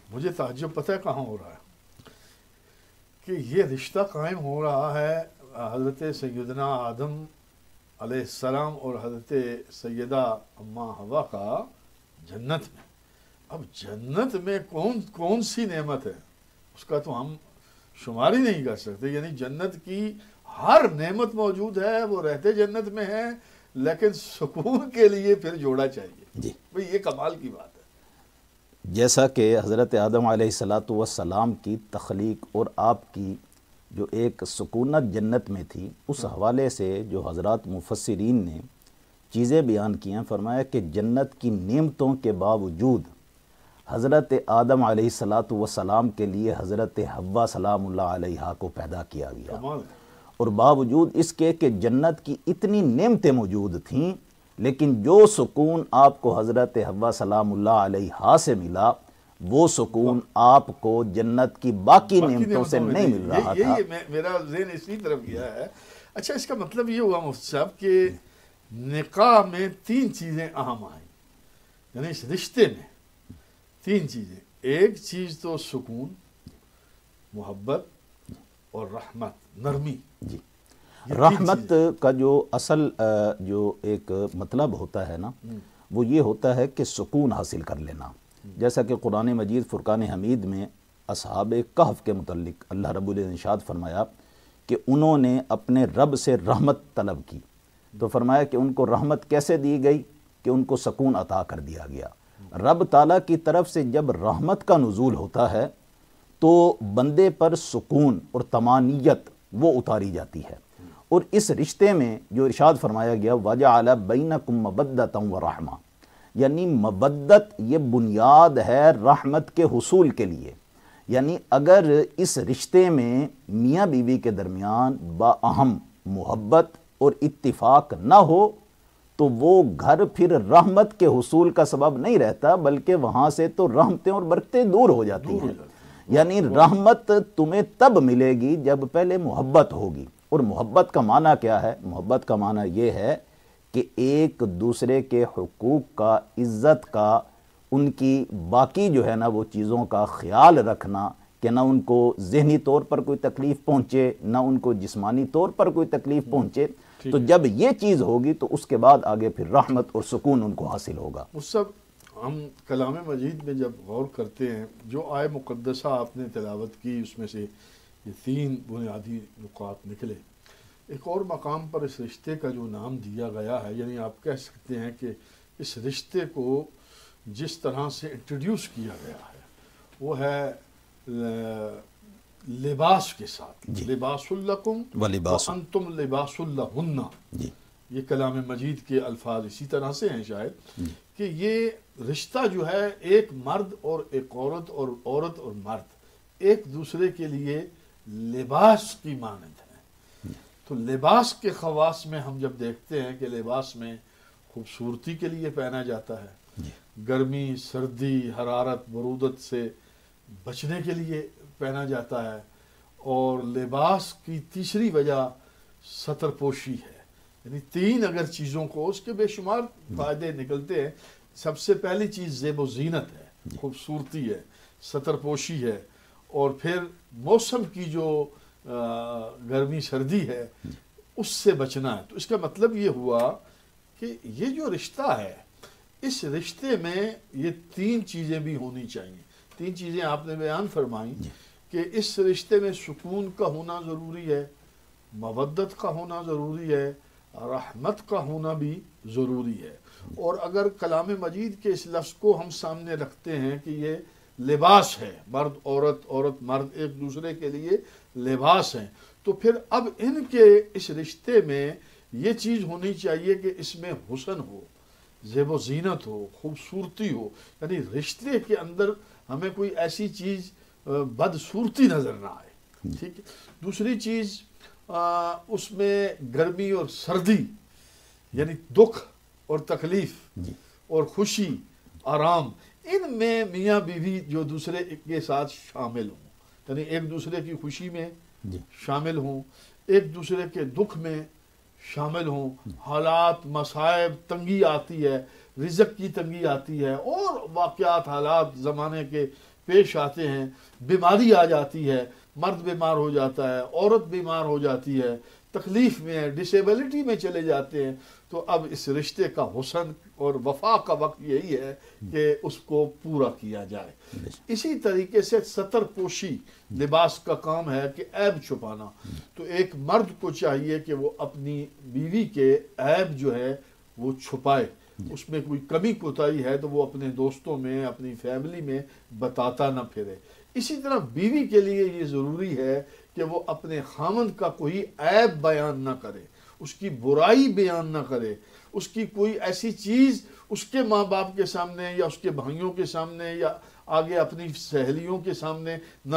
مجھے تعجب پتہ ہے کہاں ہو رہا ہے کہ یہ رشتہ قائم ہو رہا ہے حضرت سیدنا آدم علیہ السلام اور حضرت سیدہ اماں حوا کا جنت میں. اب جنت میں کون سی نعمت ہے اس کا تو ہم شمار ہی نہیں کر سکتے. یعنی جنت کی ہر نعمت موجود ہے, وہ رہتے جنت میں ہے, لیکن سکون کے لیے پھر جوڑا چاہیے. جی بھئی یہ کمال کی بات ہے. جیسا کہ حضرت آدم علیہ السلام کی تخلیق اور آپ کی جو ایک سکونت جنت میں تھی, اس حوالے سے جو حضرات مفسرین نے چیزیں بیان کی ہیں, فرمایا کہ جنت کی نعمتوں کے باوجود حضرت آدم علیہ السلام کے لیے حضرت حوا سلام اللہ علیہا کو پیدا کیا گیا, کمال ہے. اور باوجود اس کے کہ جنت کی اتنی نعمتیں موجود تھیں, لیکن جو سکون آپ کو حضرت حوا سلام اللہ علیہا سے ملا, وہ سکون آپ کو جنت کی باقی نعمتوں سے نہیں مل رہا تھا. میرا ذہن اسی طرف گیا ہے. اچھا, اس کا مطلب یہ ہوا مفتی صاحب کہ نکاح میں 3 چیزیں اہم آئیں, یعنی اس رشتے میں 3 چیزیں. ایک چیز تو سکون, محبت اور رحمت, نرمی. جی, رحمت کا جو اصل جو ایک مطلب ہوتا ہے نا, وہ یہ ہوتا ہے کہ سکون حاصل کر لینا. جیسا کہ قرآن مجید فرقان حمید میں اصحاب کہف کے متعلق اللہ رب العزت نے ارشاد فرمایا کہ انہوں نے اپنے رب سے رحمت طلب کی, تو فرمایا کہ ان کو رحمت کیسے دی گئی کہ ان کو سکون عطا کر دیا گیا. رب تعالیٰ کی طرف سے جب رحمت کا نزول ہوتا ہے تو بندے پر سکون اور طمانینت وہ اتاری جاتی ہے. اور اس رشتے میں جو ارشاد فرمایا گیا وَجَعَلَ بَيْنَكُمْ مَوَدَّةً وَرَحْمَةً, یعنی مودت یہ بنیاد ہے رحمت کے حصول کے لیے. یعنی اگر اس رشتے میں میاں بیوی کے درمیان باہم محبت اور اتفاق نہ ہو تو وہ گھر پھر رحمت کے حصول کا سبب نہیں رہتا, بلکہ وہاں سے تو رحمتیں اور برکتیں دور ہو جاتی ہیں. یعنی رحمت تمہیں تب ملے گی جب پہلے محبت ہوگی. اور محبت کا معنی کیا ہے؟ محبت کا معنی یہ ہے کہ ایک دوسرے کے حقوق کا, عزت کا, ان کی باقی جو ہے نا وہ چیزوں کا خیال رکھنا کہ نہ ان کو ذہنی طور پر کوئی تکلیف پہنچے, نہ ان کو جسمانی طور پر کوئی تکلیف پہنچے. تو جب یہ چیز ہوگی تو اس کے بعد آگے پھر رحمت اور سکون ان کو حاصل ہوگا. اس سب ہم کلام مجید میں جب غور کرتے ہیں, جو آئے مقدسہ آپ نے تلاوت کی, اس میں سے یہ 3 بنیادی نکات نکلے. ایک اور مقام پر اس رشتے کا جو نام دیا گیا ہے, یعنی آپ کہہ سکتے ہیں کہ اس رشتے کو جس طرح سے انٹروڈیوس کیا گیا ہے وہ ہے لباس کے ساتھ. لباس لکم وانتم لباس لہن. یہ کلام مجید کے الفاظ اسی طرح سے ہیں شاید, کہ یہ رشتہ جو ہے ایک مرد اور ایک عورت, اور عورت اور مرد ایک دوسرے کے لیے لباس کی مانند ہے. تو لباس کے خواص میں ہم جب دیکھتے ہیں کہ لباس میں خوبصورتی کے لیے پہنا جاتا ہے, گرمی, سردی, حرارت, برودت سے بچنے کے لیے پہنا جاتا ہے, اور لباس کی تیسری وجہ ستر پوشی ہے. یعنی 3 اگر چیزوں کو, اس کے بے شمار فائدے نکلتے ہیں. سب سے پہلی چیز زیب و زینت ہے, خوبصورتی ہے, ستر پوشی ہے, اور پھر موسم کی جو گرمی سردی ہے اس سے بچنا ہے. تو اس کا مطلب یہ ہوا کہ یہ جو رشتہ ہے, اس رشتے میں یہ 3 چیزیں بھی ہونی چاہیے. 3 چیزیں آپ نے بیان فرمائیں کہ اس رشتے میں سکون کا ہونا ضروری ہے, مودت کا ہونا ضروری ہے, رحمت کا ہونا بھی ضروری ہے. اور اگر کلام مجید کے اس لفظ کو ہم سامنے رکھتے ہیں کہ یہ لباس ہے, مرد عورت, عورت مرد ایک دوسرے کے لیے لباس ہیں, تو پھر اب ان کے اس رشتے میں یہ چیز ہونی چاہیے کہ اس میں حسن ہو, زیب و زینت ہو, خوبصورتی ہو. یعنی رشتے کے اندر ہمیں کوئی ایسی چیز بدصورتی نظر نہ آئے. ٹھیک ہے. دوسری چیز اس میں گرمی اور سردی, یعنی دکھ اور تکلیف اور خوشی, آرام, ان میں میاں بیوی جو دوسرے کے ساتھ شامل ہوں, یعنی ایک دوسرے کی خوشی میں شامل ہوں, ایک دوسرے کے دکھ میں شامل ہوں. حالات, مصائب, تنگی آتی ہے, رزق کی تنگی آتی ہے, اور واقعات, حالات زمانے کے پیش آتے ہیں، بیماری آ جاتی ہے، مرد بیمار ہو جاتا ہے، عورت بیمار ہو جاتی ہے، تکلیف میں ہے، ڈسیبلٹی میں چلے جاتے ہیں، تو اب اس رشتے کا حسن اور وفا کا وقت یہی ہے کہ اس کو پورا کیا جائے۔ اسی طریقے سے ستر پوشی لباس کا کام ہے کہ عیب چھپانا، تو ایک مرد کو چاہیے کہ وہ اپنی بیوی کے عیب جو ہے وہ چھپائے، اس میں کوئی کمی کوتاہی ہے تو وہ اپنے دوستوں میں، اپنی فیملی میں بتاتا نہ پھرے۔ اسی طرح بیوی کے لیے یہ ضروری ہے کہ وہ اپنے خامند کا کوئی عیب بیان نہ کرے، اس کی برائی بیان نہ کرے، اس کی کوئی ایسی چیز اس کے ماں باپ کے سامنے یا اس کے بھائیوں کے سامنے یا آگے اپنی سہیلیوں کے سامنے نہ